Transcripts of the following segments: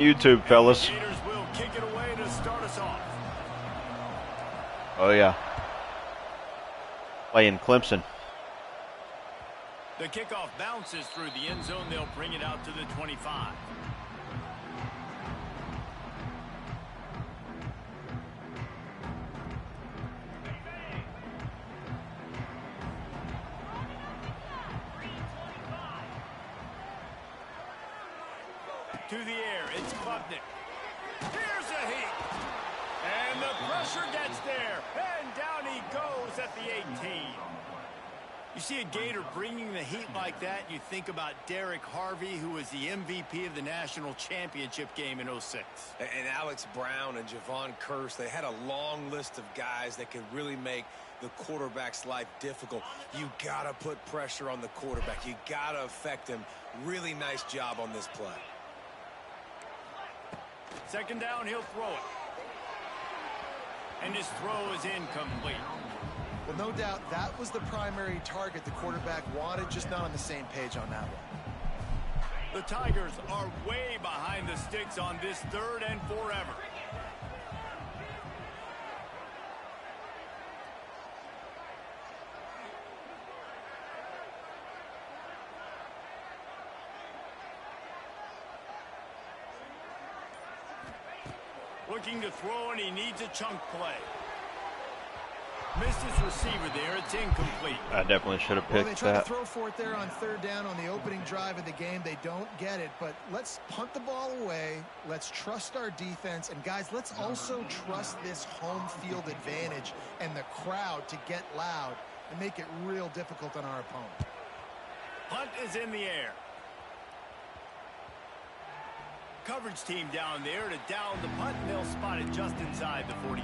YouTube, fellas. The Gators will kick it away to start us off. Oh, yeah. Playing Clemson. The kickoff bounces through the end zone. They'll bring it out to the 25. To the air, it's Klubnik. Here's a heat. And the pressure gets there. And down he goes at the 18. You see a Gator bringing the heat like that, you think about Derek Harvey, who was the MVP of the national championship game in '06. And Alex Brown and Javon Curse, they had a long list of guys that could really make the quarterback's life difficult. You got to put pressure on the quarterback. You got to affect him. Really nice job on this play. Second down, he'll throw it. And his throw is incomplete. Well, no doubt that was the primary target the quarterback wanted, just not on the same page on that one. The Tigers are way behind the sticks on this 3rd and forever. Looking to throw, and he needs a chunk play. Missed his receiver there. It's incomplete. I definitely should have Well, picked they tried that. to throw for it there on 3rd down on the opening drive of the game. They don't get it, but let's punt the ball away. Let's trust our defense. And, guys, let's also trust this home field advantage and the crowd to get loud and make it real difficult on our opponent. Punt is in the air. Coverage team down there to down the punt, and they'll spot it just inside the 40.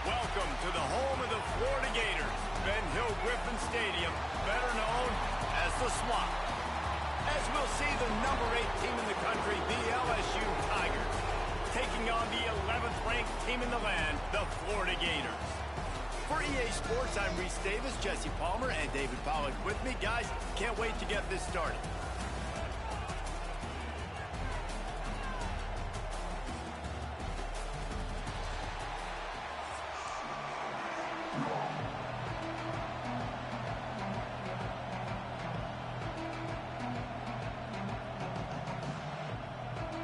Welcome to the home of the Florida Gators, Ben Hill Griffin Stadium, better known as the Swamp. As we'll see the number 8 team in the country, the LSU Tigers, taking on the 11th ranked team in the land, the Florida Gators. For EA Sports, I'm Reese Davis, Jesse Palmer, and David Pollack with me. Guys, can't wait to get this started.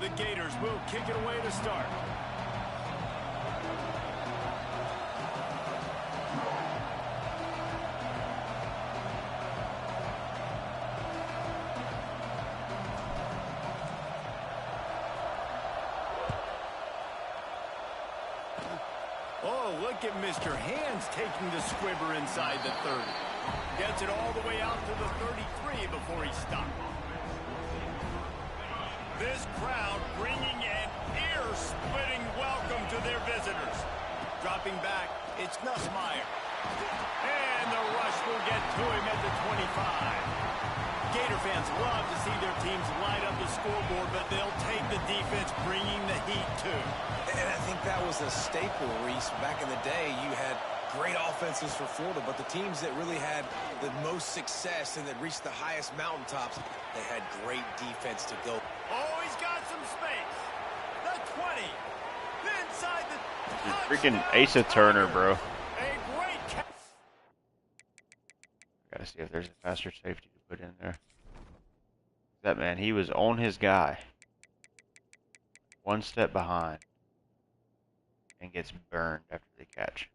The Gators will kick it away to start. Oh, look at Mr. Hands taking the squibber inside the 30. Gets it all the way out to the 33 before he stops. This crowd bringing an ear-splitting welcome to their visitors. Dropping back, it's Nussmeier. And the rush will get to him at the 25. fans love to see their teams light up the scoreboard, but they'll take the defense bringing the heat too. And I think that was a staple, Reese. Back in the day, you had great offenses for Florida, but the teams that really had the most success and that reached the highest mountaintops, they had great defense to go. Oh, he's got some space. The 20. Inside the... Freaking Asa Turner, bro. A great catch. Gotta see if there's a faster safety to put in there. That man, he was on his guy. One step behind. And gets burned after the catch.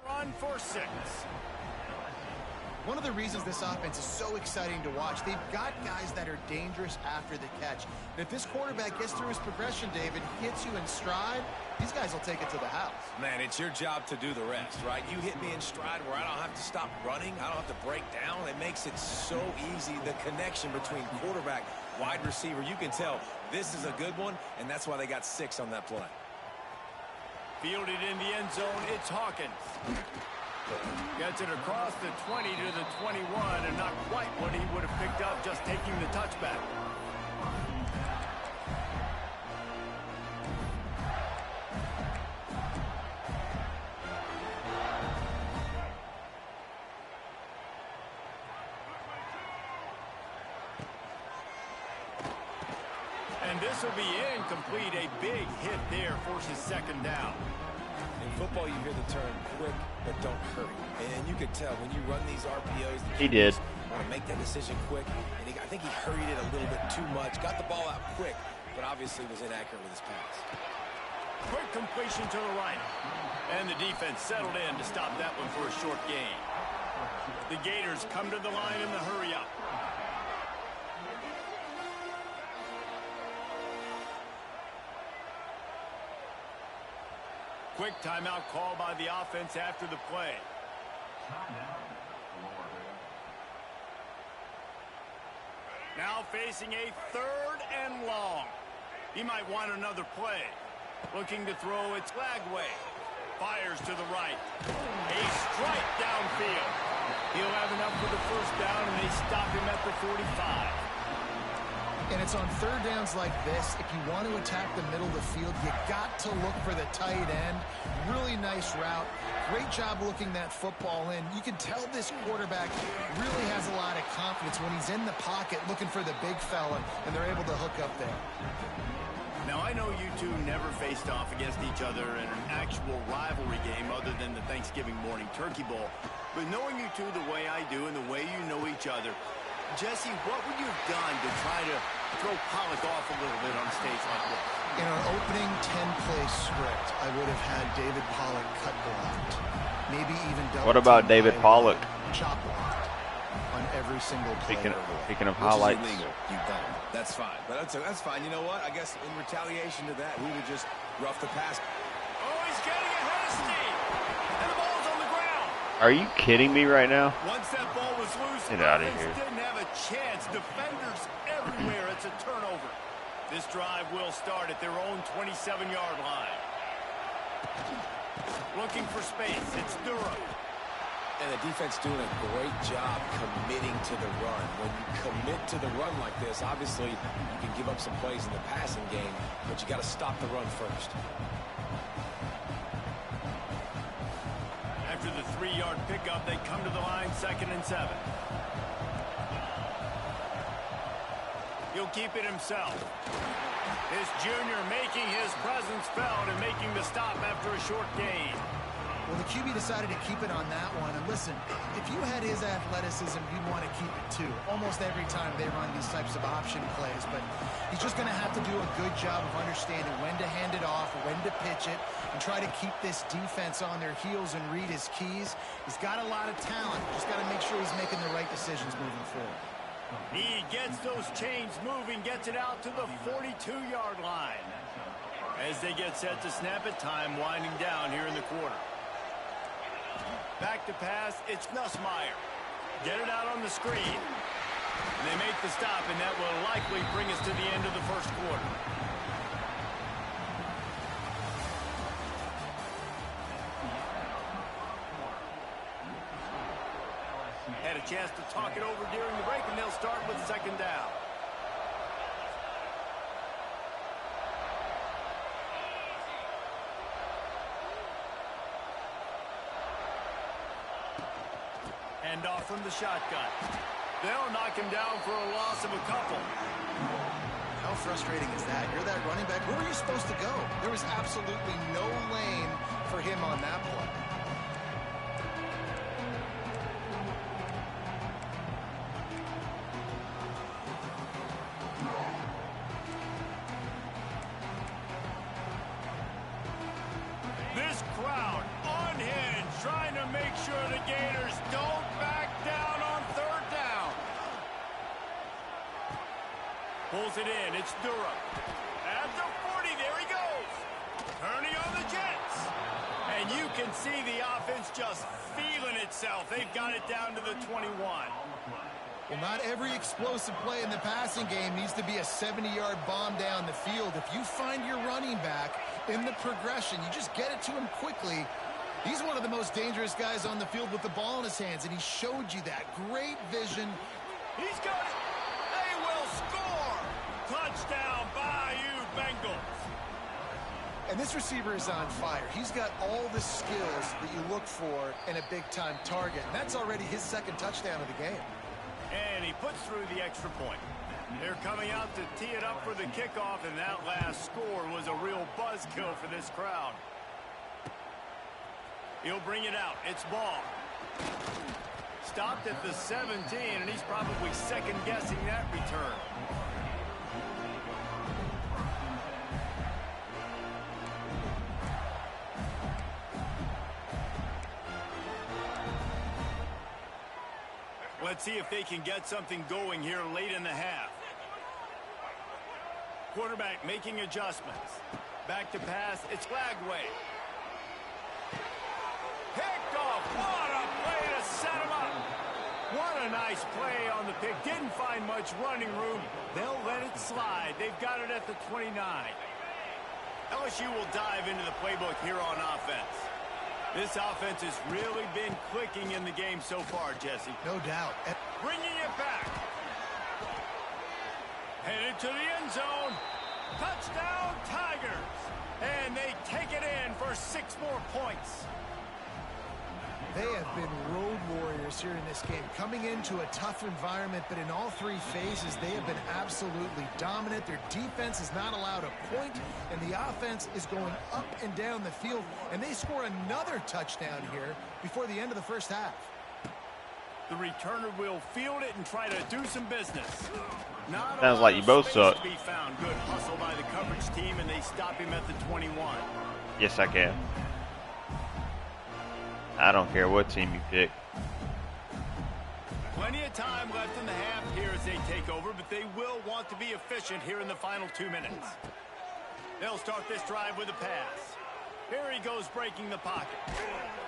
Run for 6. One of the reasons this offense is so exciting to watch, they've got guys that are dangerous after the catch. And if this quarterback gets through his progression, David, hits you in stride, these guys will take it to the house. Man, it's your job to do the rest, right? You hit me in stride where I don't have to stop running. I don't have to break down. It makes it so easy, the connection between quarterback, wide receiver. You can tell this is a good one, and that's why they got 6 on that play. Fielded in the end zone, it's Hawkins. Gets it across the 20 to the 21, and not quite what he would have picked up just taking the touchback. And this will be incomplete. A big hit there forces 2nd down. In football, you hear the term quick, but don't hurry. And you can tell when you run these RPOs, He did. Want to make that decision quick. And I think he hurried it a little bit too much. Got the ball out quick, but obviously was inaccurate with his pass. Quick completion to the right. And the defense settled in to stop that one for a short gain. The Gators come to the line in the hurry-up. Quick timeout call by the offense after the play. Now facing a 3rd and long. He might want another play. Looking to throw its flag way. Fires to the right. A strike downfield. He'll have enough for the 1st down, and they stop him at the 45. And it's on 3rd downs like this, if you want to attack the middle of the field, you got to look for the tight end. Really nice route. Great job looking that football in. You can tell this quarterback really has a lot of confidence when he's in the pocket looking for the big fella, and they're able to hook up there. Now, I know you two never faced off against each other in an actual rivalry game other than the Thanksgiving morning turkey bowl. But knowing you two the way I do and the way you know each other, Jesse, what would you have done to try to throw Pollock off a little bit on a stage like this? In our opening 10-play script, I would have had David Pollock cut blocked. Maybe even double. What about David Pollock? Chop blocked on every single play. Speaking of highlights. Which is illegal. You don't. That's fine. But that's fine. You know what? I guess in retaliation to that, we would just rough the pass. Oh, he's getting ahead of steam. And the ball's on the ground. Are you kidding me right now? Once that ball was loose, Get out of offense here. didn't have a chance. Defenders everywhere. It's a turnover. This drive will start at their own 27-yard line. Looking for space. It's Durham. And the defense doing a great job committing to the run. When you commit to the run like this, obviously you can give up some plays in the passing game, but you got to stop the run first. After the 3-yard pickup, they come to the line 2nd and 7. He'll keep it himself. This junior making his presence felt and making the stop after a short gain. Well, the QB decided to keep it on that one. And listen, if you had his athleticism, you'd want to keep it too. Almost every time they run these types of option plays. But he's just going to have to do a good job of understanding when to hand hand it off, when to pitch it, and try to keep this defense on their heels and read his keys. He's got a lot of talent. Just got to make sure he's making the right decisions moving forward. He gets those chains moving, gets it out to the 42-yard line. As they get set to snap it, time winding down here in the quarter. Back to pass, it's Nussmeier. Get it out on the screen. And they make the stop, and that will likely bring us to the end of the first quarter. Had a chance to talk it over during the break, and they'll start with second down. Hand off from the shotgun. They'll knock him down for a loss of a couple. How frustrating is that? You're that running back. Where were you supposed to go? There was absolutely no lane for him on that play. This crowd unhinged, trying to make sure the Gators don't back down on third down. Pulls it in. It's Durham. At the 40, there he goes. Turning on the Jets. And you can see the offense just feeling itself. They've got it down to the 21. Well, not every explosive play in the passing game needs to be a 70-yard bomb down the field. If you find your running back in the progression, you just get it to him quickly. He's one of the most dangerous guys on the field with the ball in his hands, and he showed you that. Great vision. He's got it. They will score. Touchdown, Bayou Bengals. And this receiver is on fire. He's got all the skills that you look for in a big-time target. And that's already his second touchdown of the game. And he puts through the extra point. They're coming out to tee it up for the kickoff, and that last score was a real buzzkill for this crowd. He'll bring it out. It's Ball. Stopped at the 17, and he's probably second-guessing that return. Let's see if they can get something going here late in the half. Quarterback making adjustments. Back to pass. It's Lagway. Picked off. What a play to set him up. What a nice play on the pick. Didn't find much running room. They'll let it slide. They've got it at the 29. LSU will dive into the playbook here on offense. This offense has really been clicking in the game so far, Jesse. No doubt. Bringing it back. Headed to the end zone. Touchdown, Tigers. And they take it in for 6 more points. They have been road warriors here in this game, coming into a tough environment, but in all 3 phases, they have been absolutely dominant. Their defense is not allowed a point, and the offense is going up and down the field, and they score another touchdown here before the end of the first half. The returner will field it and try to do some business. Not Sounds like you both suck. to be found. Good hustle by the coverage team, and they stop him at the 21. Yes, I can. I don't care what team you pick. Plenty of time left in the half here as they take over, but they will want to be efficient here in the final 2 minutes. They'll start this drive with a pass. Here he goes breaking the pocket.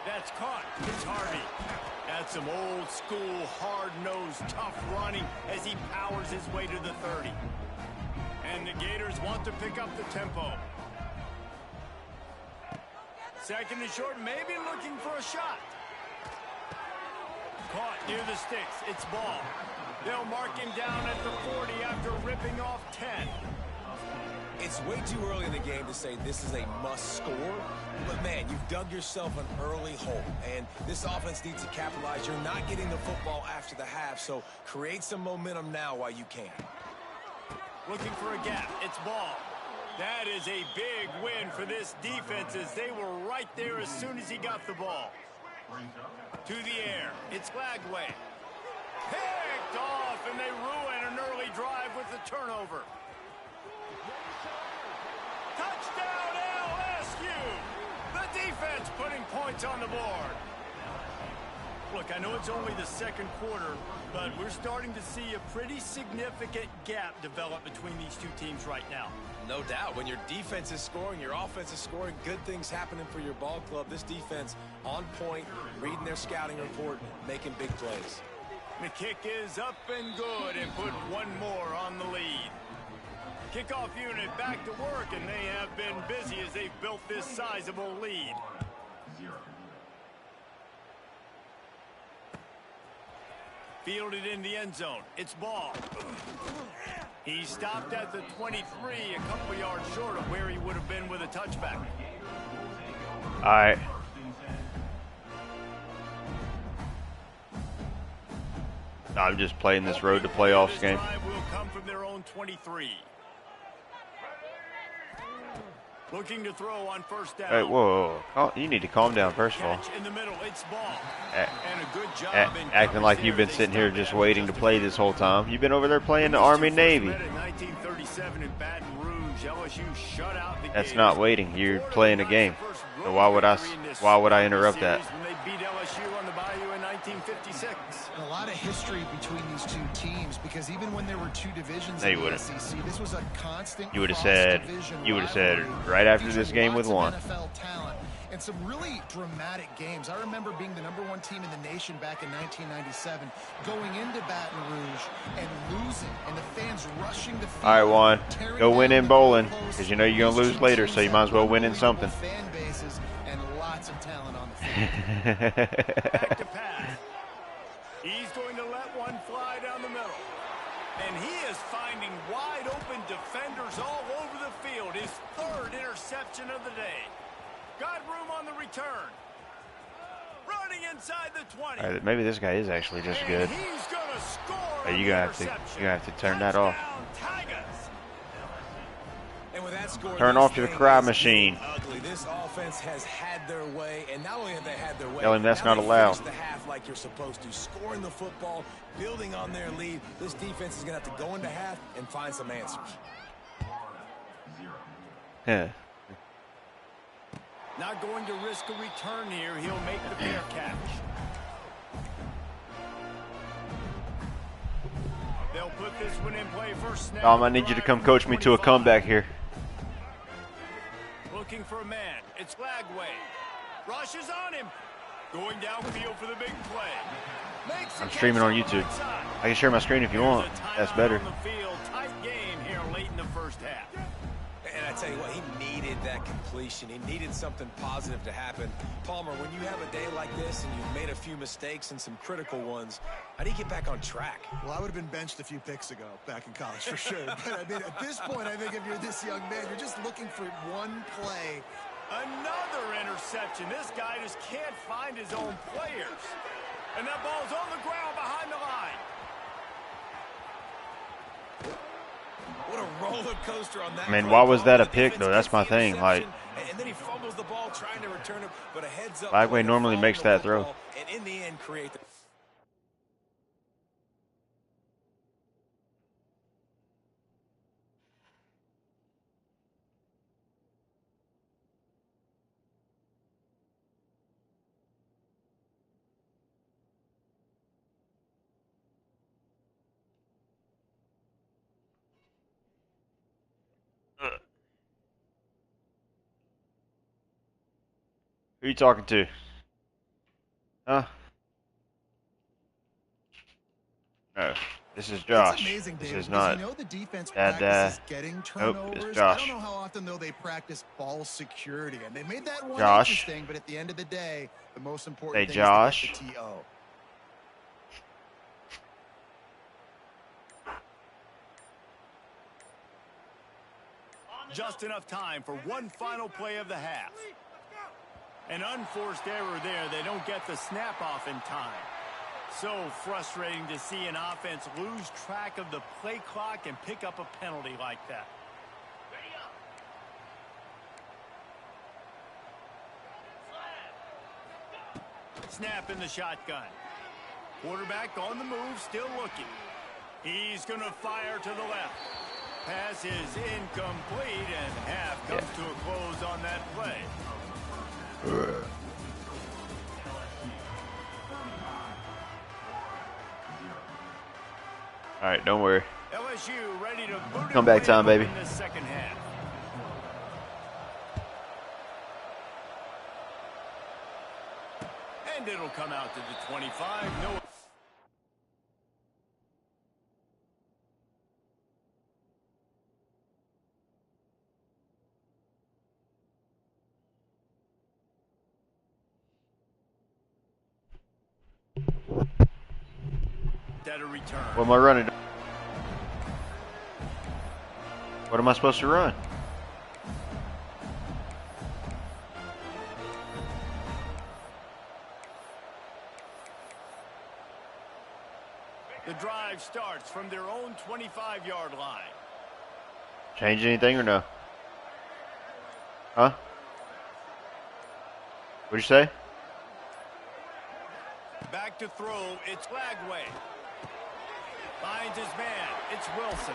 That's caught. It's Harvey. That's some old school, hard-nosed, tough running as he powers his way to the 30. And the Gators want to pick up the tempo. Second and short, maybe looking for a shot. Caught near the sticks. It's Ball. They'll mark him down at the 40 after ripping off 10. It's way too early in the game to say this is a must score, but man, you've dug yourself an early hole, and this offense needs to capitalize. You're not getting the football after the half, so create some momentum now while you can. Looking for a gap. It's Ball. That is a big win for this defense as they were right there as soon as he got the ball. To the air. It's Lagway. Picked off, and they ruin an early drive with the turnover. Touchdown, defense putting points on the board. Look, I know it's only the second quarter, but we're starting to see a pretty significant gap develop between these two teams right now. No doubt. When your defense is scoring, your offense is scoring, good things happening for your ball club. This defense on point, reading their scouting report, making big plays. The kick is up and good and put one more on the lead. Kickoff unit back to work, and they have been busy as they've built this sizable lead. Fielded in the end zone. It's ball. He stopped at the 23, a couple yards short of where he would have been with a touchback. All right. I'm just playing this road to playoffs game. Will come from their own 23. Looking to throw on first down. Hey, whoa. You need to calm down, first of all. In the middle, it's ball. And a good job acting like you've been sitting here just waiting to play this whole time. You've been over there playing the Army and Navy. 1937 in Baton Rouge, LSU shut out the That's not waiting. You're playing a game. So why would I interrupt that? When they beat LSU on the Bayou in 1956. And a lot of history between these two teams, because even when there were two divisions No, you in the wouldn't. SEC, this was a constant. You would have said right after this game with one. NFL talent and some really dramatic games. I remember being the #1 team in the nation back in 1997, going into Baton Rouge and losing, and the fans rushing the field. All right, Juan, go win in bowling, because you know you're gonna lose later, so you might as well win in something. Fan bases and lots of talent on the field. Back to pass. He's going to let one fly down the middle. And he is finding wide open defenders all over the field. His third interception of the day. Got room on the return. Running inside the 20. All right, maybe this guy is actually just And good. he's going to score. You're gonna have to turn that off. Touchdown, Tigers. And with that score, Turn this off your thing cry is machine. Ugly. This offense has had their way, and not only have they had their way, Tell him that's now not they allowed. finish the half like you're supposed to, scoring the football, building on their lead. This defense is going to have to go into half and find some answers. Yeah. Not going to risk a return here. He'll make the fair catch. They'll put this one in play first snap. Dom, I need you to come coach me to a comeback here. Looking for a man. It's Lagway. Rushes on him. Going downfield for the big play. I'm streaming on YouTube. I can share my screen if you want. That's better. On the field. Tight game here late in the first half. And I tell you what, he needed that completion. He needed something positive to happen. Palmer, when you have a day like this and you've made a few mistakes and some critical ones, how do you get back on track? Well, I would have been benched a few picks ago back in college for sure. But I mean, at this point, I think if you're this young man, you're just looking for one play. Another interception. This guy just can't find his own players. And that ball's on the ground behind the line. What a roller coaster on that. I mean, why was that a pick, though? That's my thing. Like, and then he fumbles the ball trying to return it, but a heads up. Lagway normally makes that throw. And in the end, create the who you talking to? Huh? No, this is Josh. It's amazing, This David, is because not. you know the defense Dad, practices getting nope, turnovers. it's Josh. I don't know how often, though, they practice ball security. And they made that one Josh. interesting, but at the end of the day, the most important Hey, thing Josh. is to get the TO. Just enough time for one final play of the half. An unforced error there. They don't get the snap off in time. So frustrating to see an offense lose track of the play clock and pick up a penalty like that. Snap in the shotgun. Quarterback on the move, still looking. He's going to fire to the left. Pass is incomplete, and half comes to a close on that play. All right, don't worry. LSU ready to boot Comeback time, baby. in the second half. And it'll come out to the 25. No. That a return. What am I running? What am I supposed to run? The drive starts from their own 25-yard line. Change anything or no? Huh? What'd you say? Back to throw, it's Lagway. Finds his man, it's Wilson.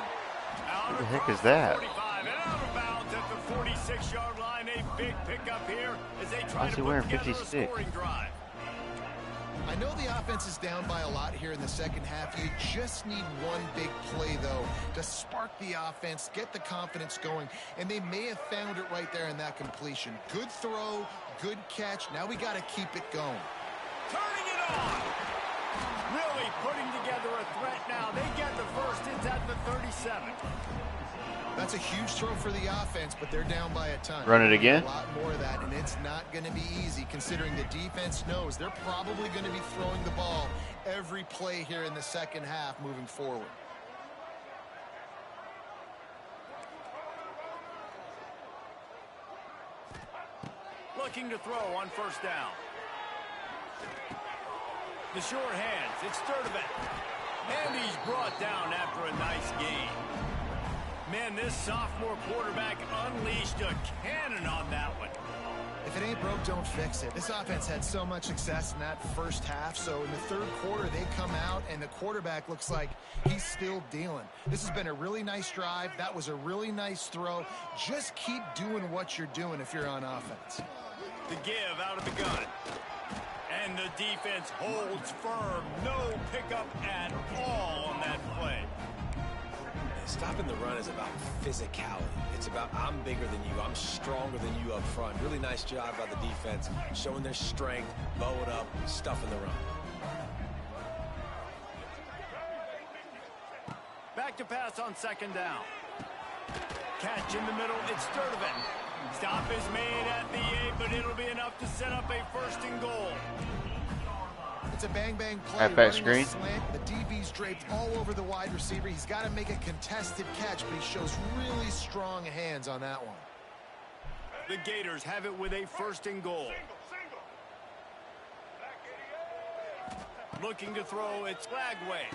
Out What the heck across is that? the 45 and out of bounds at the 46-yard line. A big pickup here as they try Why is to he wearing put together 56? a scoring drive. I know the offense is down by a lot here in the second half. You just need one big play, though, to spark the offense, get the confidence going, and they may have found it right there in that completion. Good throw, good catch. Now we got to keep it going. Turning it on. Really putting together a threat now. They get the first. It's at the 37. That's a huge throw for the offense, but they're down by a ton. Run it again? A lot more of that, and it's not going to be easy considering the defense knows they're probably going to be throwing the ball every play here in the second half moving forward. Looking to throw on first down. The short hands, it's Sturdivant. And he's brought down after a nice gain. Man, this sophomore quarterback unleashed a cannon on that one. If it ain't broke, don't fix it. This offense had so much success in that first half, so in the third quarter, they come out, and the quarterback looks like he's still dealing. This has been a really nice drive. That was a really nice throw. Just keep doing what you're doing if you're on offense. The give out of the gun. And the defense holds firm. No pickup at all on that play. Stopping the run is about physicality. It's about I'm bigger than you. I'm stronger than you up front. Really nice job by the defense, showing their strength, bow it up, stuffing the run. Back to pass on second down. Catch in the middle. It's Sturdivant. Stop is made at the 8, but it'll be enough to set up a first and goal. It's a bang-bang play. Halfback screen. Slant. The DB's draped all over the wide receiver. He's got to make a contested catch, but he shows really strong hands on that one. The Gators have it with a first and goal. Looking to throw, it's Lagway.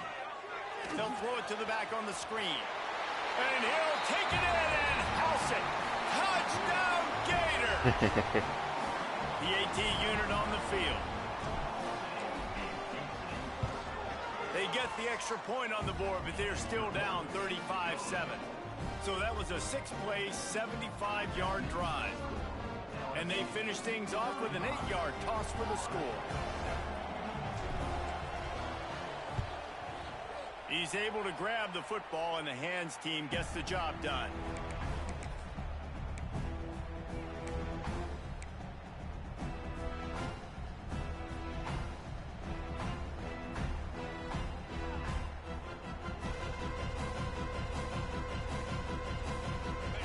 They'll throw it to the back on the screen. And he'll take it in and house it. Touchdown, Gator! The AT unit on the field. They get the extra point on the board, but they're still down 35-7. So that was a 6-play, 75-yard drive. And they finish things off with an 8-yard toss for the score. He's able to grab the football, and the hands team gets the job done.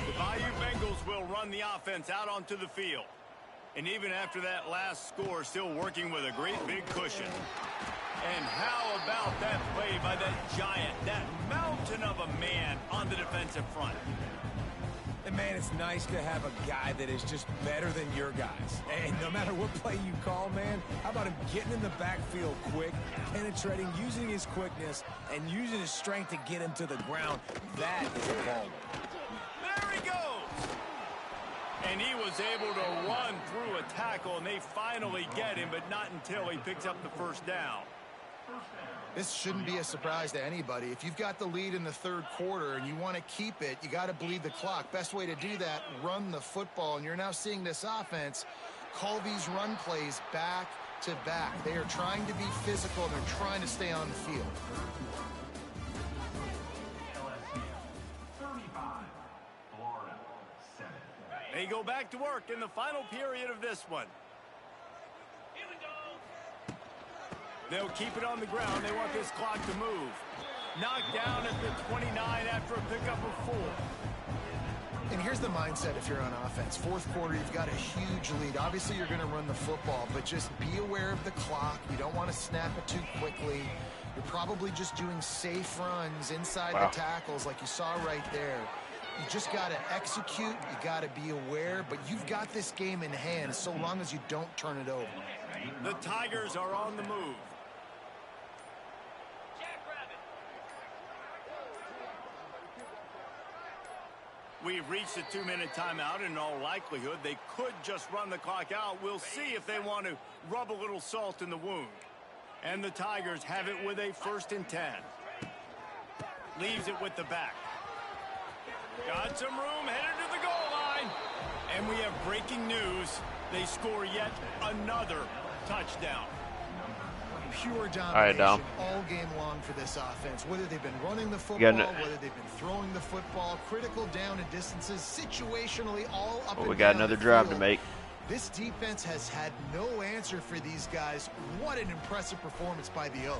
The Bayou Bengals will run the offense out onto the field. And even after that last score, still working with a great big cushion. And how about that play by that giant, that mountain of a man on the defensive front? And, man, it's nice to have a guy that is just better than your guys. And no matter what play you call, man, how about him getting in the backfield quick, penetrating, using his quickness, and using his strength to get him to the ground? That is a ball. There he goes! And he was able to run through a tackle, and they finally get him, but not until he picks up the first down. This shouldn't be a surprise to anybody. If you've got the lead in the third quarter and you want to keep it, you got to bleed the clock. Best way to do that, run the football. And you're now seeing this offense call these run plays back to back. They are trying to be physical, and they're trying to stay on the field. They go back to work in the final period of this one. They'll keep it on the ground. They want this clock to move. Knocked down at the 29 after a pickup of 4. And here's the mindset if you're on offense. Fourth quarter, you've got a huge lead. Obviously, you're going to run the football, but just be aware of the clock. You don't want to snap it too quickly. You're probably just doing safe runs inside the tackles like you saw right there. You just got to execute. You got to be aware, but you've got this game in hand so long as you don't turn it over. The Tigers are on the move. We've reached a 2-minute timeout, and in all likelihood, they could just run the clock out. We'll see if they want to rub a little salt in the wound. And the Tigers have it with a 1st and 10. Leaves it with the back. Got some room, headed to the goal line. And we have breaking news. They score yet another touchdown. Pure domination all game long for this offense. Whether they've been running the football, whether they've been throwing the football, critical down and distances, situationally all up and down. We got another drive to make. This defense has had no answer for these guys. What an impressive performance by the O.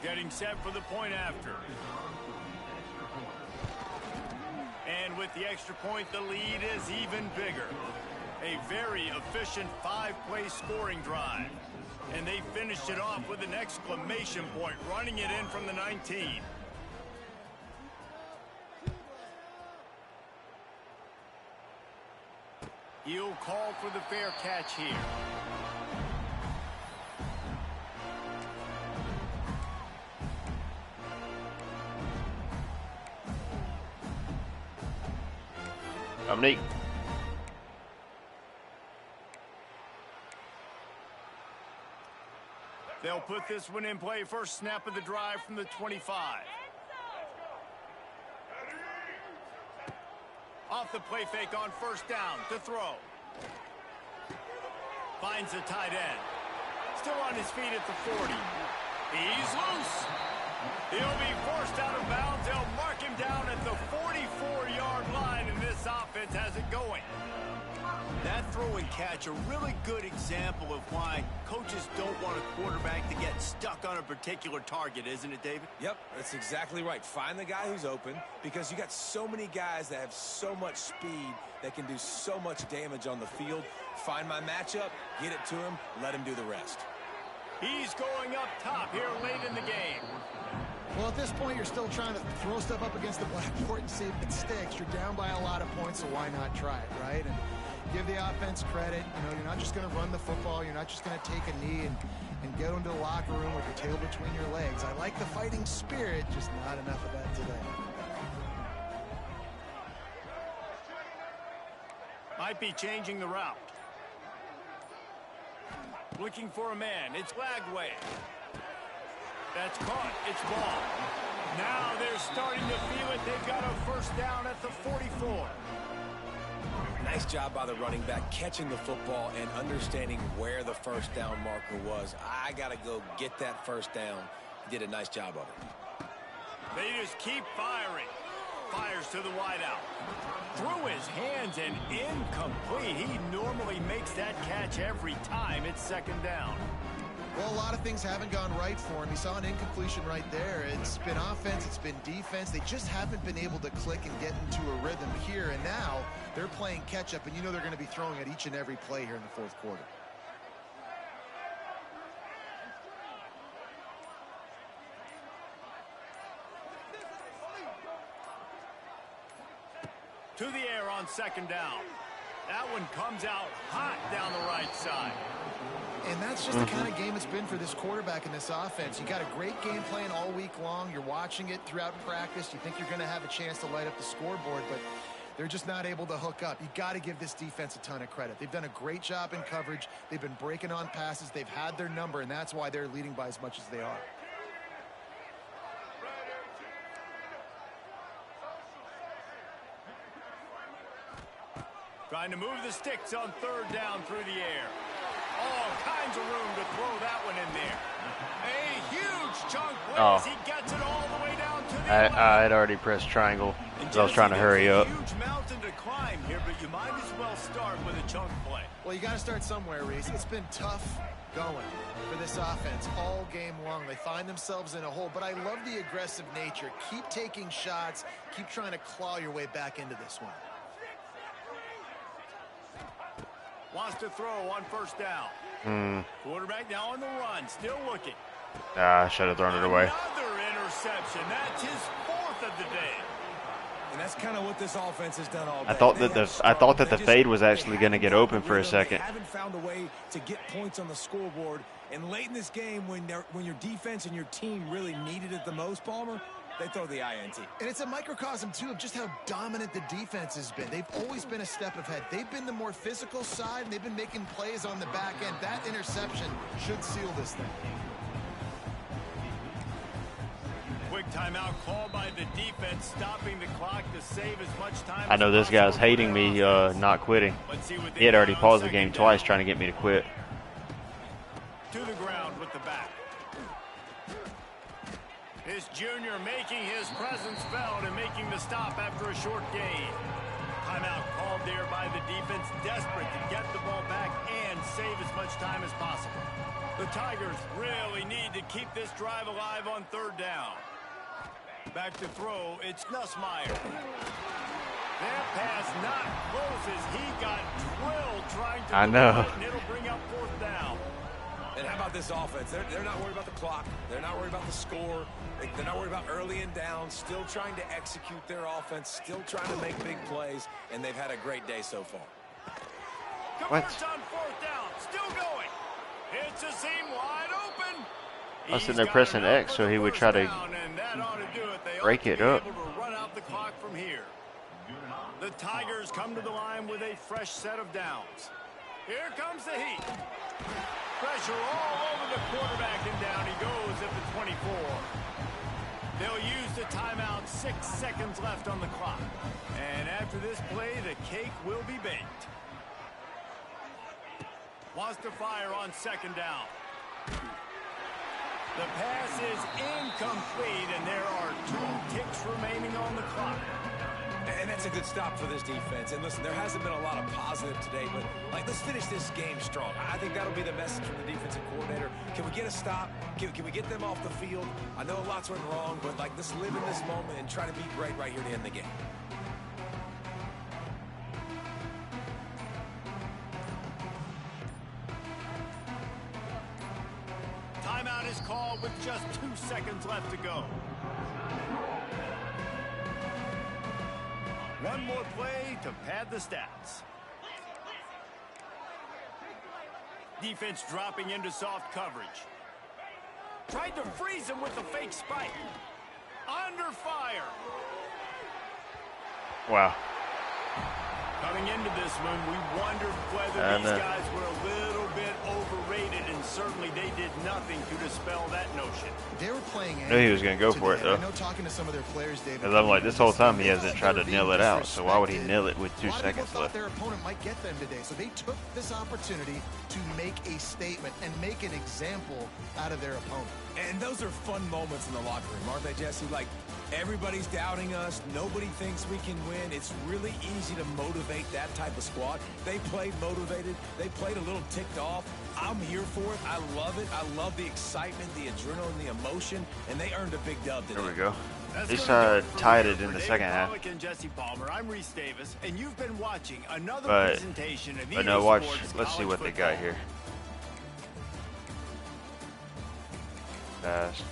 Getting set for the point after. And with the extra point, the lead is even bigger. A very efficient 5-play scoring drive. And they finished it off with an exclamation point, running it in from the 19. He'll call for the fair catch here. Dominique. They'll put this one in play. First snap of the drive from the 25. Off the play fake on 1st down to throw. Finds the tight end. Still on his feet at the 40. He's loose. He'll be forced out of bounds. They'll mark him down at the 44-yard line, and this offense has it going. That throw and catch, a really good example of why coaches don't want a quarterback to get stuck on a particular target, isn't it, David? Yep, that's exactly right. Find the guy who's open, because you got so many guys that have so much speed that can do so much damage on the field. Find my matchup, get it to him, let him do the rest. He's going up top here late in the game. Well, at this point, you're still trying to throw stuff up against the blackboard and see if it sticks. You're down by a lot of points, so why not try it, right? And give the offense credit. You know, you're not just going to run the football. You're not just going to take a knee and go into the locker room with your tail between your legs. I like the fighting spirit, just not enough of that today. Might be changing the route. Looking for a man. It's Lagway. That's caught. It's ball. Now they're starting to feel it. They've got a 1st down at the 44. Nice job by the running back catching the football and understanding where the 1st down marker was. I got to go get that 1st down. He did a nice job of it. They just keep firing. Fires to the wideout. Through his hands and incomplete. He normally makes that catch every time. It's 2nd down. Well, a lot of things haven't gone right for him. He saw an incompletion right there. It's been offense, it's been defense. They just haven't been able to click and get into a rhythm here. And now they're playing catch-up, and you know they're going to be throwing at each and every play here in the 4th quarter. To the air on 2nd down. That one comes out hot down the right side. And that's just the kind of game it's been for this quarterback in this offense. You got a great game plan all week long. You're watching it throughout practice. You think you're going to have a chance to light up the scoreboard, but they're just not able to hook up. You got to give this defense a ton of credit. They've done a great job in coverage. They've been breaking on passes. They've had their number, and that's why they're leading by as much as they are. Trying to move the sticks on third down through the air. All kinds of room to throw that one in there. A huge chunk play as he gets it all the way down to the I had already pressed triangle because I was trying to hurry up. Huge mountain to climb here, but you might as well start with a chunk play. Well, you got to start somewhere, Reese. It's been tough going for this offense all game long. They find themselves in a hole, but I love the aggressive nature. Keep taking shots. Keep trying to claw your way back into this one. Wants to throw on first down. Quarterback now on the run, still looking. I should have thrown it away. Another interception. That's his fourth of the day. And that's kind of what this offense has done all day. I thought that the fade was actually going to get open for a second. They haven't found a way to get points on the scoreboard. And late in this game, when your defense and your team really needed it the most, Palmer, they throw the INT. And it's a microcosm, too, of just how dominant the defense has been. They've always been a step ahead. They've been the more physical side, and they've been making plays on the back end. That interception should seal this thing. Quick timeout called by the defense, stopping the clock to save as much time. I know this guy's hating me not quitting. He had already paused the game twice trying to get me to quit. To the ground with the back. This junior making his presence felt and making the stop after a short gain. Timeout called there by the defense, desperate to get the ball back and save as much time as possible. The Tigers really need to keep this drive alive on third down. Back to throw, it's Nussmeier. That pass not close as he got drilled trying to... I know. And it'll bring up fourth down. And how about this offense? They're not worried about the clock. They're not worried about the score. They're not worried about early and down. Still trying to execute their offense. Still trying to make big plays. And they've had a great day so far. Converts on fourth down. Still going. It's a seam wide open. I was sitting there pressing X so he would try to break it up. Run out the clock from here. The Tigers come to the line with a fresh set of downs. Here comes the heat. Pressure all over the quarterback, and down he goes at the 24. They'll use the timeout, 6 seconds left on the clock. And after this play, the cake will be baked. Wants to fire on second down. The pass is incomplete, and there are 2 ticks remaining on the clock. And that's a good stop for this defense. And listen, there hasn't been a lot of positive today, but let's finish this game strong. I think that'll be the message from the defensive coordinator. Can we get a stop? Can we get them off the field? I know lots went wrong, but let's live in this moment and try to be great right here to end the game. Timeout is called with just 2 seconds left to go. One more play to pad the stats. Defense dropping into soft coverage. Tried to freeze him with the fake spike. Under fire. Wow. Coming into this one, we wondered whether these guys were a little bit overrated, and certainly they did nothing to dispel that notion. They were playing. I knew he was going to go for it, though. I know talking to some of their players, David. Because I'm like, this whole time he hasn't tried to nail it out, so why would he nail it with 2 seconds thought left? their opponent might get them today, so they took this opportunity to make a statement and make an example out of their opponent. And those are fun moments in the locker room, aren't they, Jesse? Like, everybody's doubting us. Nobody thinks we can win. It's really easy to motivate that type of squad. They played motivated. They played a little ticked off. I'm here for it. I love it. I love the excitement, the adrenaline, the emotion, and they earned a big dub today. There we go. That's They gonna do it for tied me. it in the For second David half. Pollack and Jesse Palmer, I'm Reese Davis, and you've been watching another But presentation of no, EA watch. Sports Let's see College what they Football. got here. Fast.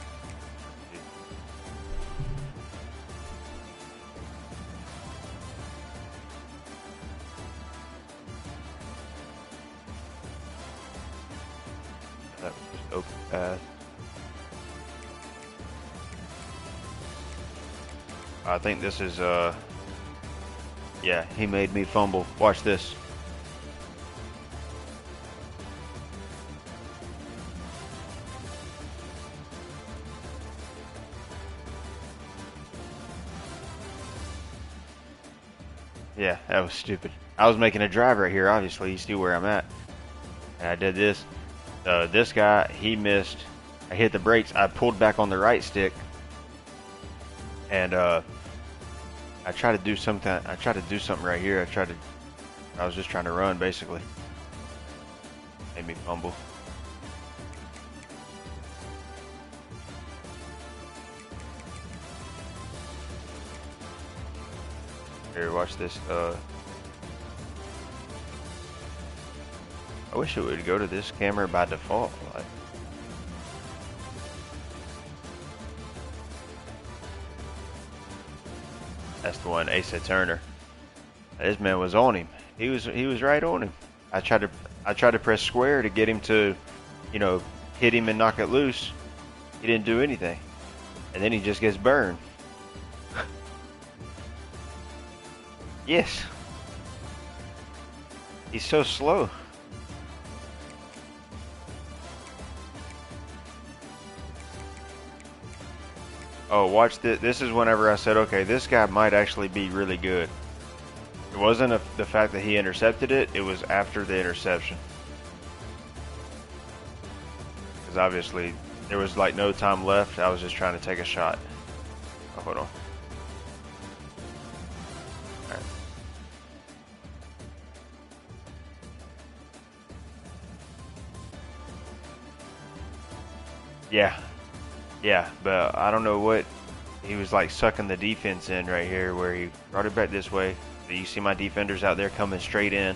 That was just open pass. I think this is yeah, he made me fumble. Watch this. Yeah, that was stupid. I was making a drive right here. Obviously, you see where I'm at. And I did this. This guy, he missed. I hit the brakes. I pulled back on the right stick, and I tried to do something. I tried to do something right here. I was just trying to run, basically. Made me fumble. Here, watch this. I wish it would go to this camera by default. Like, that's the one, Asa Turner. This man was on him. He was right on him. I tried to press square to get him to, you know, hit him and knock it loose. He didn't do anything, and then he just gets burned. Yes. He's so slow. Oh, watch this. This is whenever I said, okay, this guy might actually be really good. It wasn't the fact that he intercepted it. It was after the interception. Because obviously, there was like no time left. I was just trying to take a shot. Oh, hold on. All right. Yeah. Yeah, but I don't know what. He was like sucking the defense in right here where he brought it back this way. You see my defenders out there coming straight in.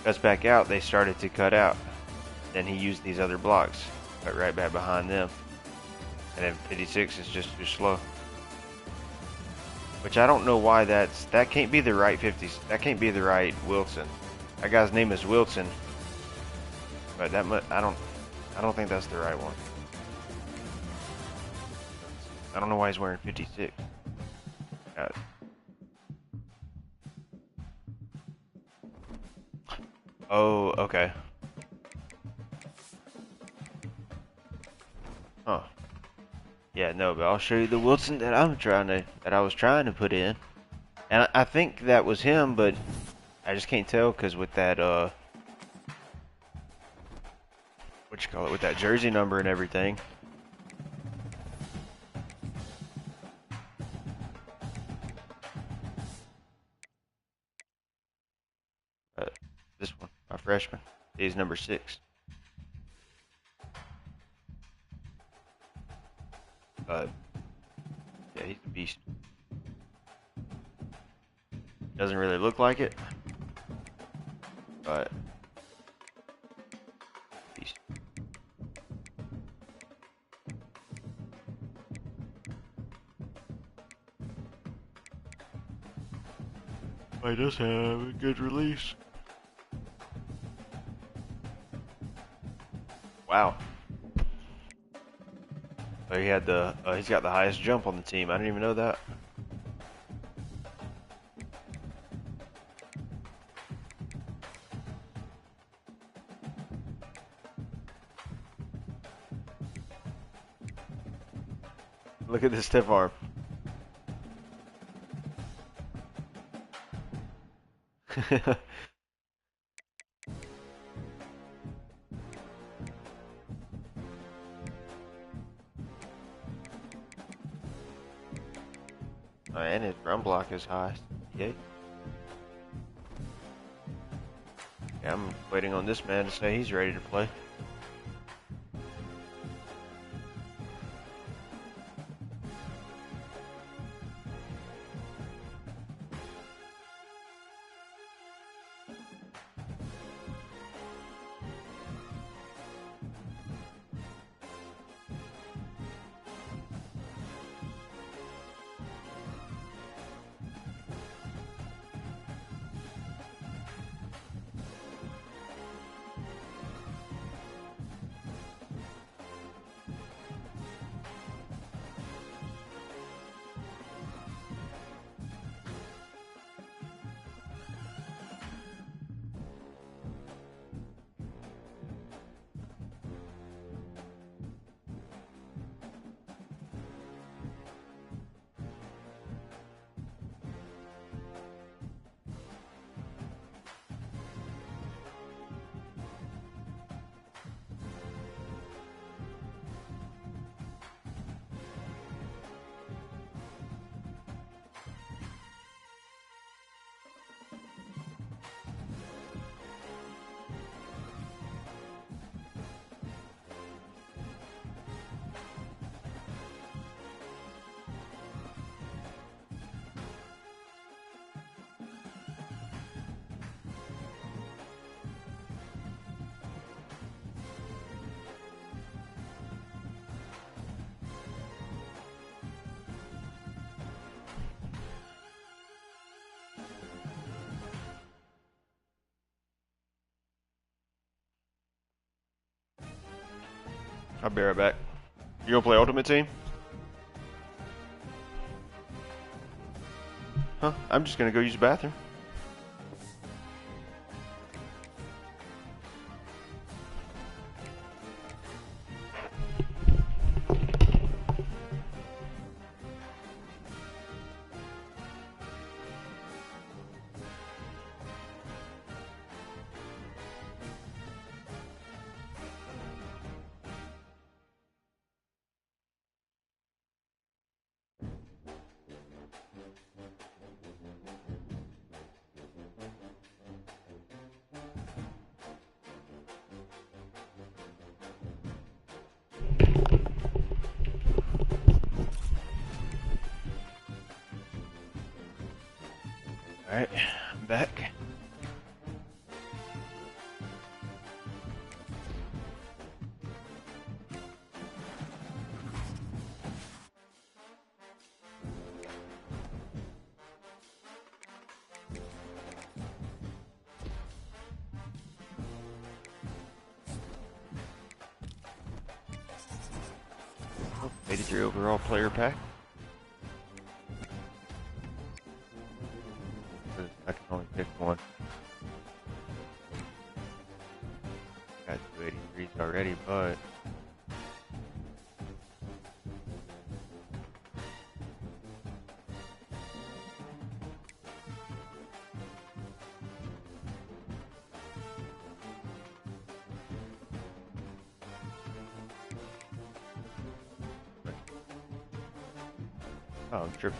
Cuts back out, they started to cut out. Then he used these other blocks. Cut right back behind them. And then 56 is just too slow. Which I don't know why that can't be the right 50s. That can't be the right Wilson. That guy's name is Wilson. But I don't think that's the right one. I don't know why he's wearing 56. Oh, okay. Huh. Yeah, no, but I'll show you the Wilson that I was trying to put in. And I think that was him, but I just can't tell because with that with that jersey number and everything. This one, my freshman, he's number 6. Yeah, he's a beast. Doesn't really look like it, but beast. I just have a good release. Wow. Oh, he's got the highest jump on the team. I didn't even know that. Look at this stiff arm. Oh, and his run block is high. Yay. Yeah, I'm waiting on this man to say he's ready to play. I'll be right back. You gonna play Ultimate Team? Huh? I'm just gonna go use the bathroom. Alright, I'm back. Oh, 83 overall player pack. I can only pick one. Got 283s already, but oh, I'm tripping.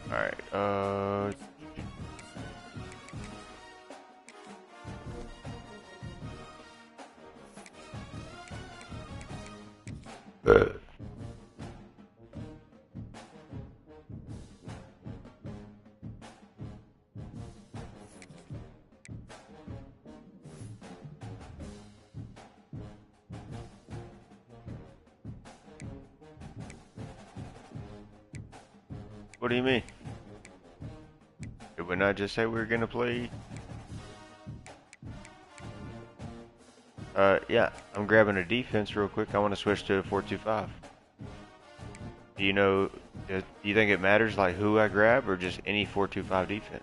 Alright, what do you mean? Did we not just say we were gonna play? Yeah, I'm grabbing a defense real quick. I want to switch to a 4-2-5. Do you know, do you think it matters like who I grab or just any 4-2-5 defense?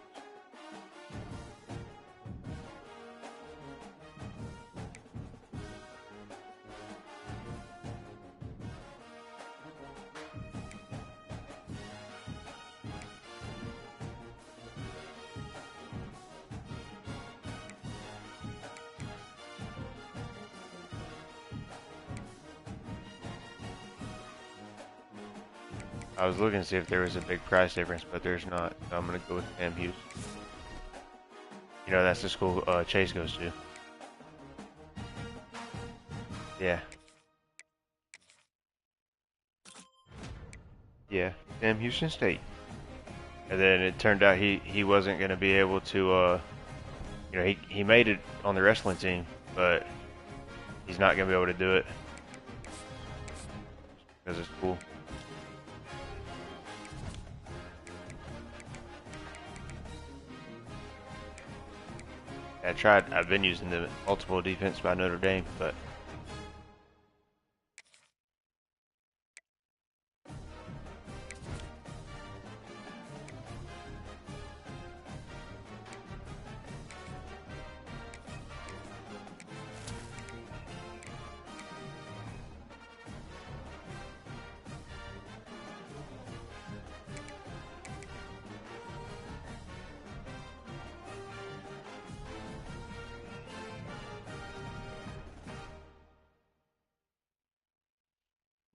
I was looking to see if there was a big price difference, but there's not. So I'm gonna go with Sam Hughes. You know, that's the school Chase goes to. Yeah. Yeah, Sam Houston State. And then it turned out he wasn't gonna be able to. You know, he made it on the wrestling team, but he's not gonna be able to do it because it's cool. I've been using the multiple defense by Notre Dame, but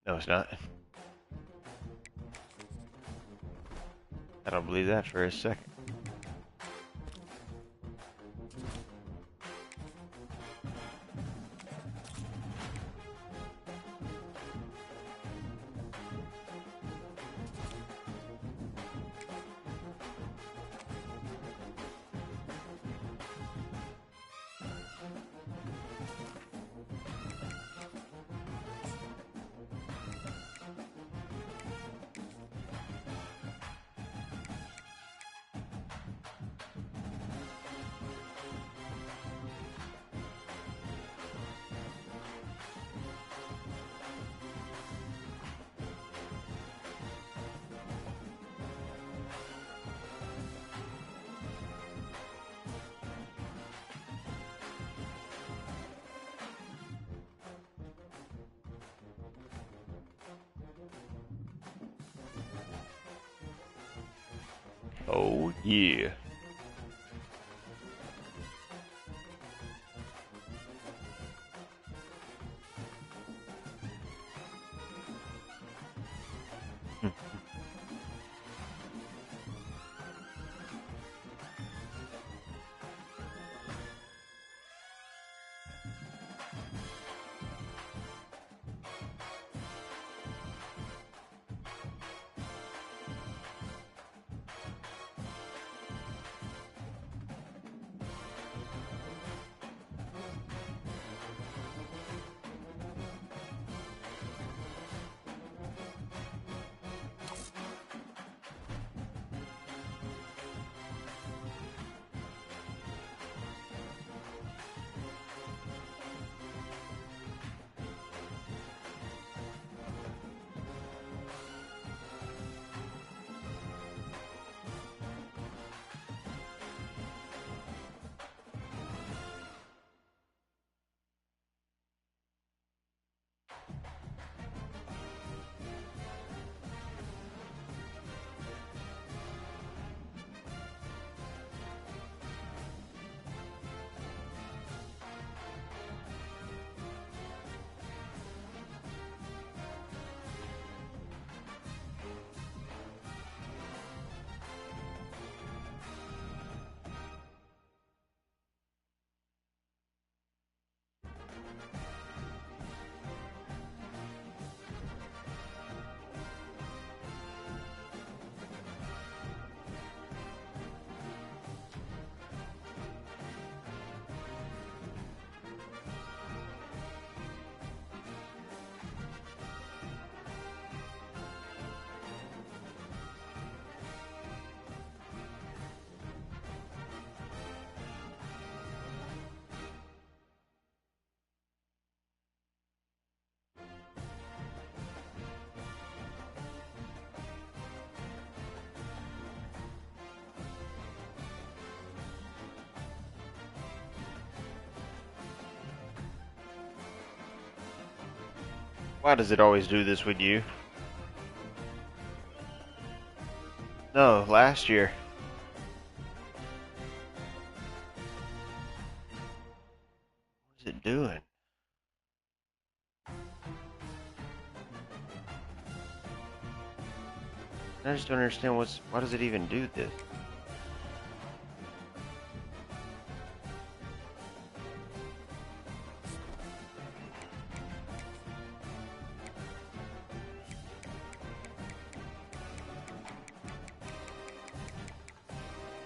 no, it's not. I don't believe that for a second. Oh yeah. Why does it always do this with you? No, last year. What is it doing? I just don't understand why does it even do this?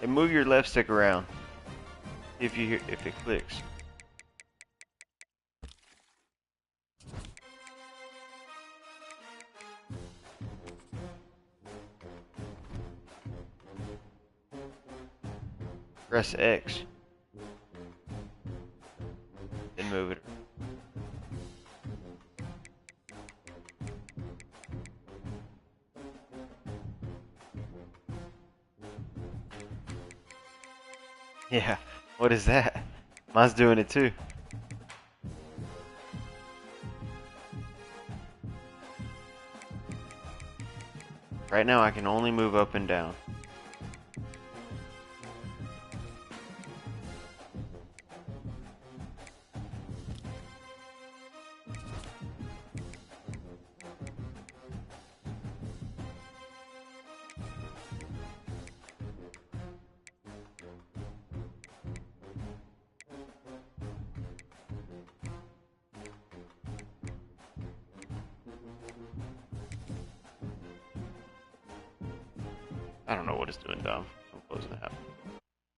And move your left stick around. See if it clicks. Press X. Yeah, what is that? Mine's doing it too. Right now I can only move up and down. I don't know what it's doing, Dom. I'm closing it out.